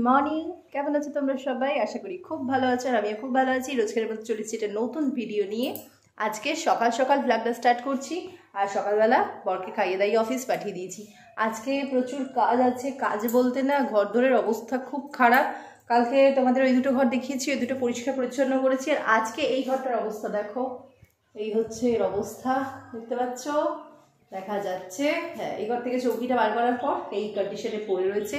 Morning, কেমন আছো তোমরা সবাই? আশা করি খুব ভালো আছো আর আমিও খুব ভালো আছি। রোজকারের মতো চলেছি একটা নতুন ভিডিও নিয়ে। আজকে সকাল সকাল ব্লগটা স্টার্ট করছি আর সকালবেলা বরকে খাইয়ে দাইয়ে অফিস পাঠিয়ে দিয়েছি। আজকে প্রচুর কাজ আছে, কাজ বলতে না ঘর দোরের অবস্থা খুব খারাপ। কালকে তোমাদের ওই দুটো ঘর দেখিয়েছি, ওই দুটো পরিষ্কার পরিচ্ছন্ন করেছি আর আজকে এই ঘরটার অবস্থা দেখো। এই হচ্ছে এর অবস্থা, দেখতে পাচ্ছ? দেখা যাচ্ছে, হ্যাঁ। এই ঘর থেকে চৌকিটা বার করার পর এই কন্ডিশনে পড়ে রয়েছে।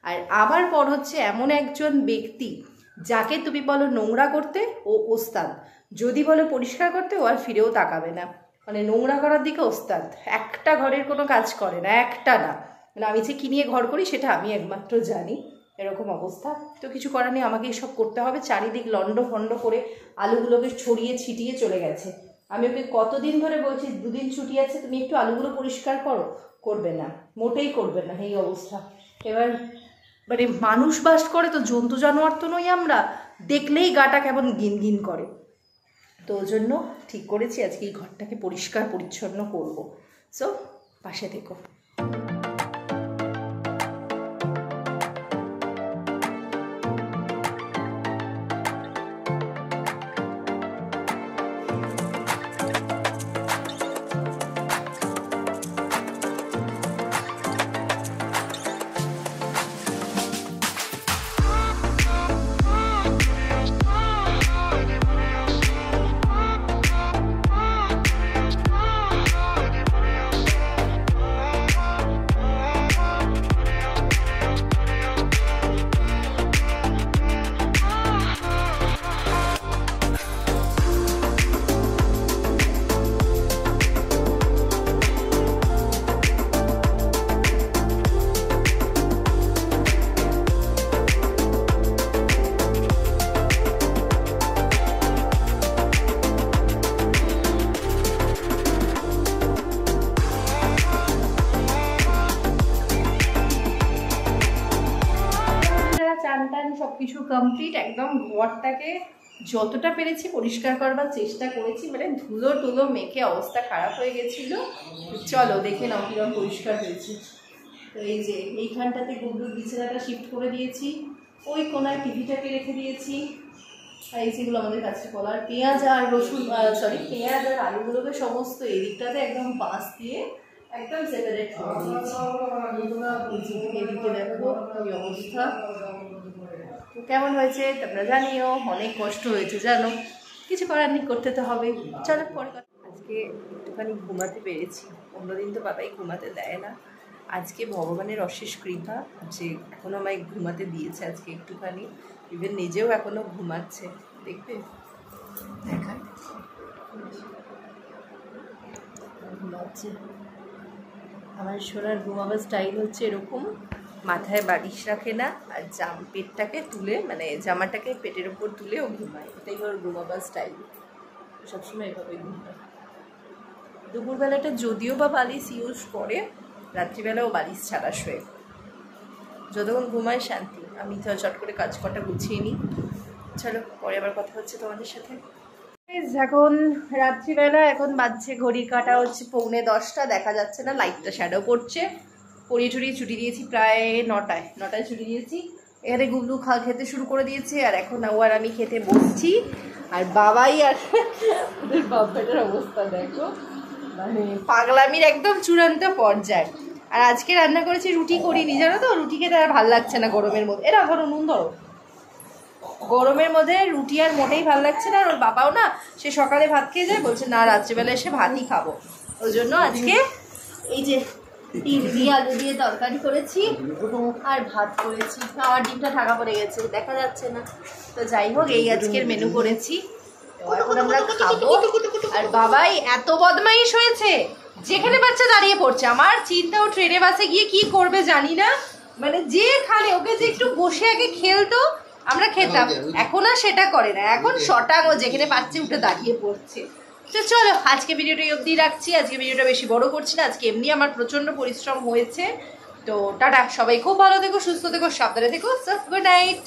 আর আবার পর হচ্ছে এমন একজন ব্যক্তি যাকে তুমি বলো নোংরা করতে ও ওস্তাদ, যদি বলো পরিষ্কার করতে ও আর ফিরেও তাকাবে না। মানে নোংরা করার দিকে ওস্তাদ, একটা ঘরের কোনো কাজ করে না, একটা না। মানে আমি যে কি নিয়ে ঘর করি সেটা আমি একমাত্র জানি। এরকম অবস্থা, তো কিছু করার নেই, আমাকে এসব করতে হবে। চারিদিক লন্ড ফন্ড করে আলুগুলোকে ছড়িয়ে ছিটিয়ে চলে গেছে। আমি ওকে কতদিন ধরে বলছি, দুদিন ছুটি আছে, তুমি একটু আলুগুলো পরিষ্কার করো, করবে না, মোটেই করবে না। এই অবস্থা। এবার মানে মানুষ বাস করে তো, জন্তু জানোয়ার তো নই আমরা, দেখলেই গাটা কেমন গিন গিন করে। তো ওই জন্য ঠিক করেছি আজকে এই ঘরটাকে পরিষ্কার পরিচ্ছন্ন করব। সো পাশে থেকো। সবকিছু কমপ্লিট, একদম ঘরটাকে যতটা পেরেছি পরিষ্কার করবার চেষ্টা করেছি। মানে ধুলো টুলো মেখে অবস্থা খারাপ হয়ে গেছিল। চলো দেখে নাও কিরকম পরিষ্কার হয়েছে। তো এই যে এইখানটাতে গুড্ডুর বিছানাটা শিফট করে দিয়েছি, ওই কোনায় টিভিটাকে রেখে দিয়েছি। আর এই যেগুলো আমাদের কাছে কলার পেঁয়াজ আর রসুন, পেঁয়াজ আর আলুগুলোকে সমস্ত এই দিকটাতে একদম বাঁশ দিয়ে একদম সেপারেট করে দিয়েছি। এদিকে দেখো এই অবস্থা। কেমন হয়েছে তোমরা জানিও। অনেক কষ্ট হয়েছে জানো, কিছু করার নেই, করতে তো হবে। চলো পরে আজকে একটুখানি ঘুমাতে পেরেছি। অন্যদিন তো বাবাই ঘুমাতে দেয় না। আজকে ভগবানের অশেষ কৃপা যে এখনও আমায় ঘুমাতে দিয়েছে আজকে একটুখানি। ইভেন নিজেও এখনও ঘুমাচ্ছে, দেখবে দেখায় ঘুমাচ্ছে। আমার সোনার ঘুমাবার স্টাইল হচ্ছে এরকম, মাথায় বালিশ রাখে না আর পেটটাকে তুলে, মানে জামাটাকে পেটের ওপর তুলে ও ঘুমায়। এটাই ওর ঘুমাবার স্টাইল, সবসময় এভাবে ঘুমায়। দুপুরবেলাটা যদিও বা বালিশ ইউজ করে, রাত্রিবেলাও বালিশ ছাড়া শোয়ে। যতক্ষণ ঘুমায় শান্তি। আমি তো চট করে কাজ কটা গুছিয়ে নিই। চলো পরে আবার কথা হচ্ছে তোমাদের সাথে। এখন রাত্রিবেলা, এখন বাজছে ঘড়ির কাটা হচ্ছে 9:45, দেখা যাচ্ছে না, লাইটটা শ্যাডো পড়ছে। পরিয়ে টরিয়ে ছুটি দিয়েছি প্রায় 9টায় ছুটি দিয়েছি। এখানে গুবলু খেতে শুরু করে দিয়েছে আর এখন ও আর আমি খেতে বসছি। আর বাবাই আর ওদের বাবাটার অবস্থা দেখো, মানে পাগলামির একদম চূড়ান্ত পর্যায়ে। আর আজকে রান্না করেছি, রুটি করিনি জানো তো, রুটি খেতে আর ভালো লাগছে না গরমের মধ্যে। এরা ধরো নুন ধরো, গরমের মধ্যে রুটি আর মোটেই ভালো লাগছে না। আর ওর বাবাও না, সে সকালে ভাত খেয়ে যায়, বলছে না রাত্রিবেলা এসে ভাতই খাবো। ওই জন্য আজকে এই যে ডিম দিয়ে আলু দিয়ে তরকারি করেছি আর ভাত করেছি। আমার ডিমটা ঢাকা পড়ে গেছে, দেখা যাচ্ছে না। তো যাই হোক, এই আজকের মেনু করেছি, এখন আমরা খাবো। আর বাবাই এত বদমাইশ হয়েছে, যেখানে বাচ্চা দাঁড়িয়ে পড়ছে। আমার চিন্তা, ও ট্রেনে বাসে গিয়ে কি করবে জানি না। মানে যেখানে ওকে যে একটু বসে আগে খেলতো, আমরা খেতাম, এখন আর সেটা করে না। এখন শটাং ও যেখানে পাচ্ছে উঠে দাঁড়িয়ে পড়ছে। তো চলো আজকে ভিডিওটা অবধি রাখছি। আজকে ভিডিওটা বেশি বড় করছি না, আজকে এমনি আমার প্রচণ্ড পরিশ্রম হয়েছে। তো টাটা, সবাই খুব ভালো থেকো, সুস্থ থেকো, সাবধানে থেকো। Good night.